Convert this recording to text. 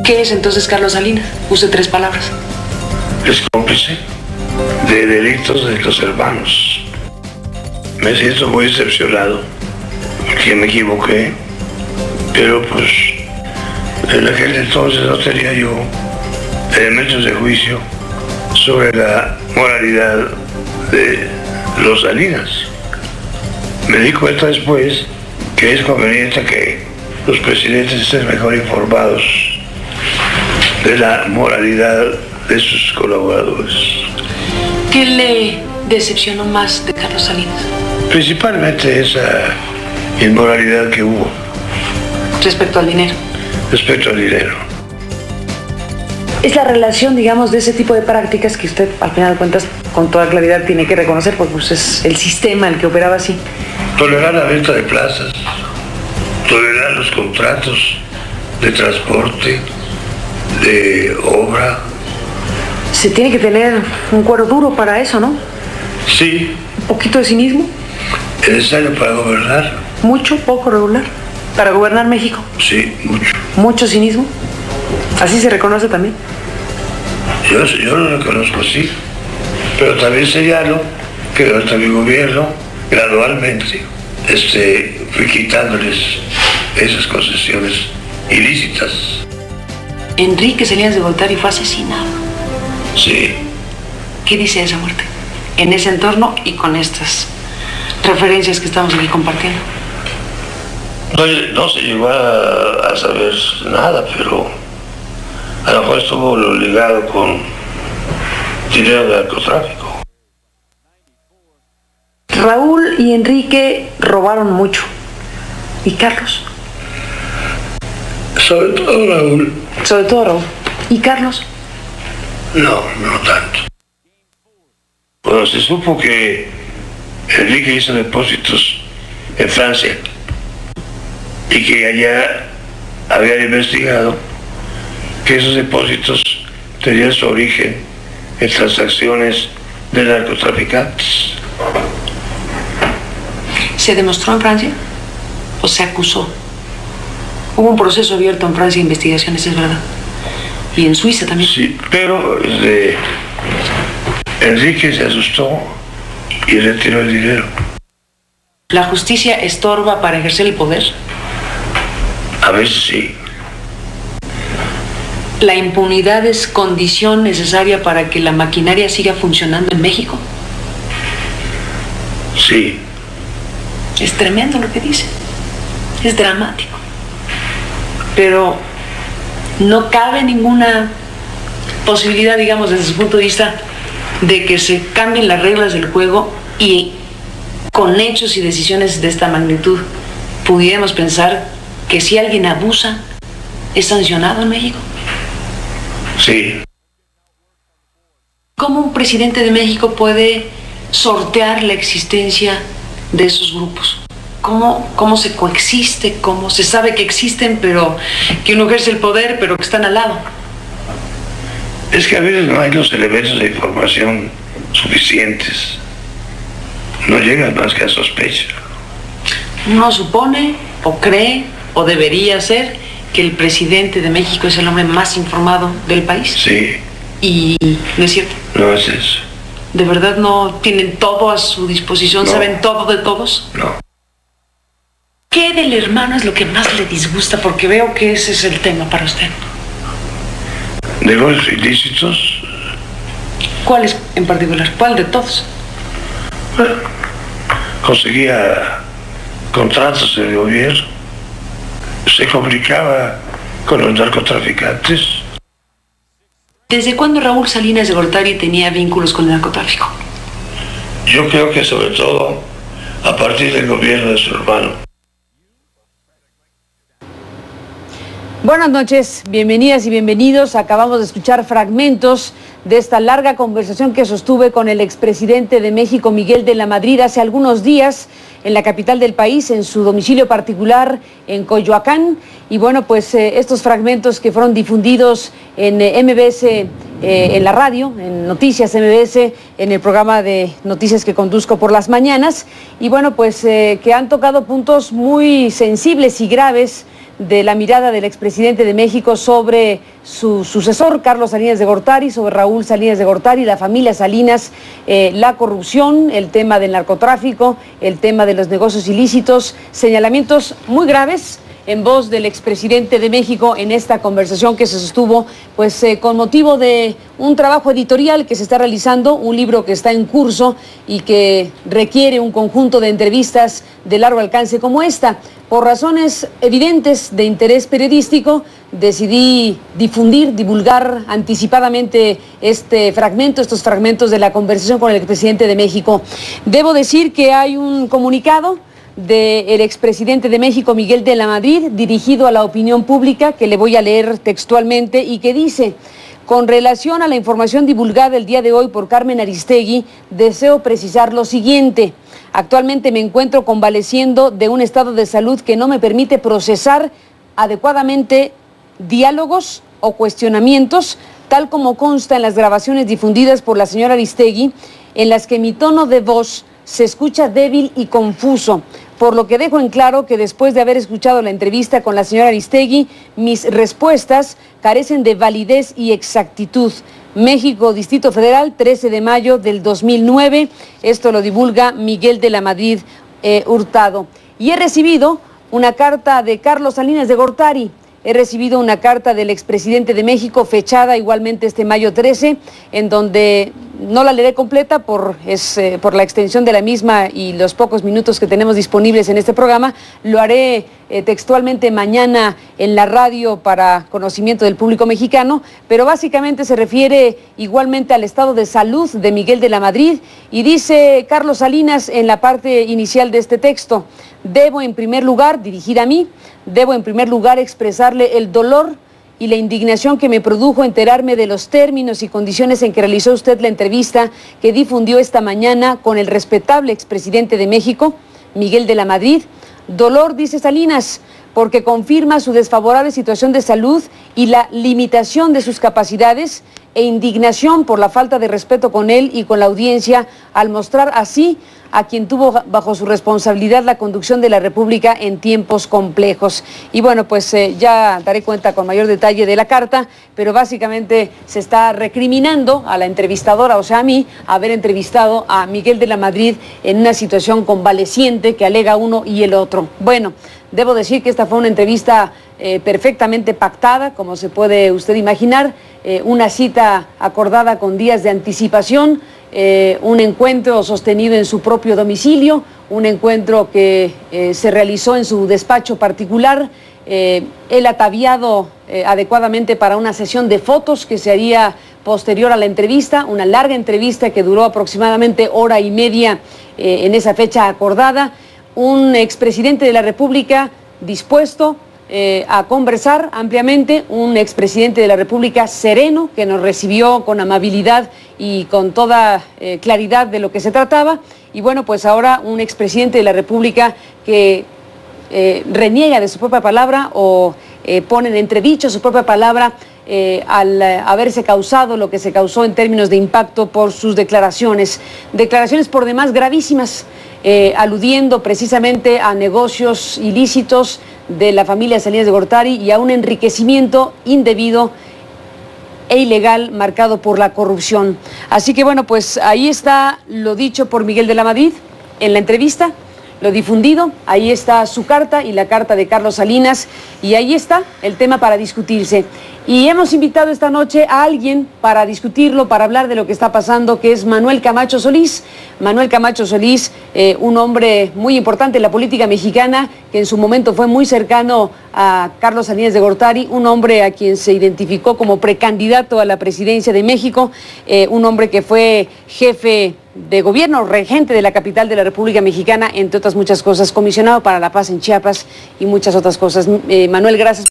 ¿Qué es entonces Carlos Salinas? Use 3 palabras. Es cómplice de delitos de los hermanos. Me siento muy decepcionado porque me equivoqué, pero pues en aquel entonces no tenía yo elementos de juicio sobre la moralidad de los Salinas. Me di cuenta después que es conveniente que los presidentes estén mejor informados de la moralidad de sus colaboradores. ¿Qué le decepcionó más de Carlos Salinas? Principalmente esa inmoralidad que hubo. Respecto al dinero. Respecto al dinero. Es la relación, digamos, de ese tipo de prácticas que usted, al final de cuentas, con toda claridad tiene que reconocer, porque pues, es el sistema el que operaba así. Tolerar la venta de plazas, tolerar los contratos de transporte, de obra. Se tiene que tener un cuero duro para eso, ¿no? Sí. Un poquito de cinismo. Es necesario para gobernar. Mucho, poco, regular. Para gobernar México. Sí, mucho. Mucho cinismo. Así se reconoce también. Yo lo reconozco así, pero también señalo que durante mi gobierno, gradualmente, fui quitándoles esas concesiones ilícitas. Enrique Salinas de Gortari fue asesinado. Sí. ¿Qué dice esa muerte? En ese entorno y con estas referencias que estamos aquí compartiendo. No se llegó a saber nada, pero a lo mejor estuvo ligado con dinero de narcotráfico. Raúl y Enrique robaron mucho. ¿Y Carlos? Sobre todo Raúl. Sobre todo Raúl. ¿Y Carlos? No tanto. Bueno, se supo que Enrique hizo depósitos en Francia y que allá había investigado que esos depósitos tenían su origen en transacciones de narcotraficantes. ¿Se demostró en Francia o se acusó? Hubo un proceso abierto en Francia de investigaciones, es verdad. Y en Suiza también. Sí, pero Enrique se asustó y retiró el dinero. ¿La justicia estorba para ejercer el poder? A veces sí. ¿La impunidad es condición necesaria para que la maquinaria siga funcionando en México? Sí. Es tremendo lo que dice. Es dramático. Pero no cabe ninguna posibilidad, digamos, desde su punto de vista, de que se cambien las reglas del juego y con hechos y decisiones de esta magnitud pudiéramos pensar que si alguien abusa, es sancionado en México. Sí. ¿Cómo un presidente de México puede sortear la existencia de esos grupos? ¿Cómo se coexiste? ¿Cómo se sabe que existen, pero que uno ejerce el poder, pero que están al lado? Es que a veces no hay los elementos de información suficientes. No llegan más que a sospecha. Uno supone, o cree, o debería ser, que el presidente de México es el hombre más informado del país. Sí. Y no es cierto. No es eso. ¿De verdad no tienen todo a su disposición? No. ¿Saben todo de todos? No. ¿Qué del hermano es lo que más le disgusta? Porque veo que ese es el tema para usted. Negocios ilícitos. ¿Cuál es en particular? ¿Cuál de todos? Bueno, conseguía contratos del gobierno. Se comunicaba con los narcotraficantes. ¿Desde cuándo Raúl Salinas de Gortari tenía vínculos con el narcotráfico? Yo creo que sobre todo a partir del gobierno de su hermano. Buenas noches, bienvenidas y bienvenidos. Acabamos de escuchar fragmentos de esta larga conversación que sostuve con el expresidente de México, Miguel de la Madrid, hace algunos días en la capital del país, en su domicilio particular en Coyoacán. Y bueno, pues estos fragmentos que fueron difundidos en MBS, en la radio, en Noticias MBS, en el programa de noticias que conduzco por las mañanas. Y bueno, pues que han tocado puntos muy sensibles y graves de la mirada del expresidente de México sobre su sucesor, Carlos Salinas de Gortari, sobre Raúl Salinas de Gortari, la familia Salinas, la corrupción, el tema del narcotráfico, el tema de los negocios ilícitos, señalamientos muy graves en voz del expresidente de México en esta conversación que se sostuvo pues con motivo de un trabajo editorial que se está realizando, un libro que está en curso y que requiere un conjunto de entrevistas de largo alcance como esta. Por razones evidentes de interés periodístico, decidí divulgar anticipadamente estos fragmentos de la conversación con el expresidente de México. Debo decir que hay un comunicado del expresidente de México, Miguel de la Madrid, dirigido a la opinión pública, que le voy a leer textualmente y que dice: con relación a la información divulgada el día de hoy por Carmen Aristegui, deseo precisar lo siguiente. Actualmente me encuentro convaleciendo de un estado de salud que no me permite procesar adecuadamente diálogos o cuestionamientos, tal como consta en las grabaciones difundidas por la señora Aristegui, en las que mi tono de voz se escucha débil y confuso, por lo que dejo en claro que después de haber escuchado la entrevista con la señora Aristegui, mis respuestas carecen de validez y exactitud. México, Distrito Federal, 13 de mayo del 2009. Esto lo divulga Miguel de la Madrid Hurtado. Y he recibido una carta de Carlos Salinas de Gortari. He recibido una carta del expresidente de México, fechada igualmente este mayo 13, en donde no la leeré completa por la extensión de la misma y los pocos minutos que tenemos disponibles en este programa. Lo haré textualmente mañana en la radio para conocimiento del público mexicano, pero básicamente se refiere igualmente al estado de salud de Miguel de la Madrid y dice Carlos Salinas en la parte inicial de este texto: debo en primer lugar, dirigida a mí, debo en primer lugar expresarle el dolor y la indignación que me produjo enterarme de los términos y condiciones en que realizó usted la entrevista que difundió esta mañana con el respetable expresidente de México, Miguel de la Madrid. Dolor, dice Salinas, porque confirma su desfavorable situación de salud y la limitación de sus capacidades, e indignación por la falta de respeto con él y con la audiencia al mostrar así a quien tuvo bajo su responsabilidad la conducción de la República en tiempos complejos. Y bueno, pues ya daré cuenta con mayor detalle de la carta, pero básicamente se está recriminando a la entrevistadora, o sea a mí, haber entrevistado a Miguel de la Madrid en una situación convaleciente que alega uno y el otro. Bueno, debo decir que esta fue una entrevista perfectamente pactada, como se puede usted imaginar, una cita acordada con días de anticipación, un encuentro sostenido en su propio domicilio, un encuentro que se realizó en su despacho particular, él ataviado adecuadamente para una sesión de fotos que se haría posterior a la entrevista, una larga entrevista que duró aproximadamente hora y media en esa fecha acordada, un expresidente de la República dispuesto a conversar ampliamente, un expresidente de la República sereno que nos recibió con amabilidad y con toda claridad de lo que se trataba, y bueno, pues ahora un expresidente de la República que reniega de su propia palabra o pone en entredicho su propia palabra al haberse causado lo que se causó en términos de impacto por sus declaraciones por demás gravísimas, aludiendo precisamente a negocios ilícitos de la familia Salinas de Gortari y a un enriquecimiento indebido e ilegal marcado por la corrupción. Así que bueno, pues ahí está lo dicho por Miguel de la Madrid en la entrevista, lo difundido, ahí está su carta y la carta de Carlos Salinas, y ahí está el tema para discutirse. Y hemos invitado esta noche a alguien para discutirlo, para hablar de lo que está pasando, que es Manuel Camacho Solís. Manuel Camacho Solís, un hombre muy importante en la política mexicana, que en su momento fue muy cercano a Carlos Salinas de Gortari, un hombre a quien se identificó como precandidato a la presidencia de México, un hombre que fue jefe de gobierno, regente de la capital de la República Mexicana, entre otras muchas cosas, comisionado para la paz en Chiapas y muchas otras cosas. Manuel, gracias.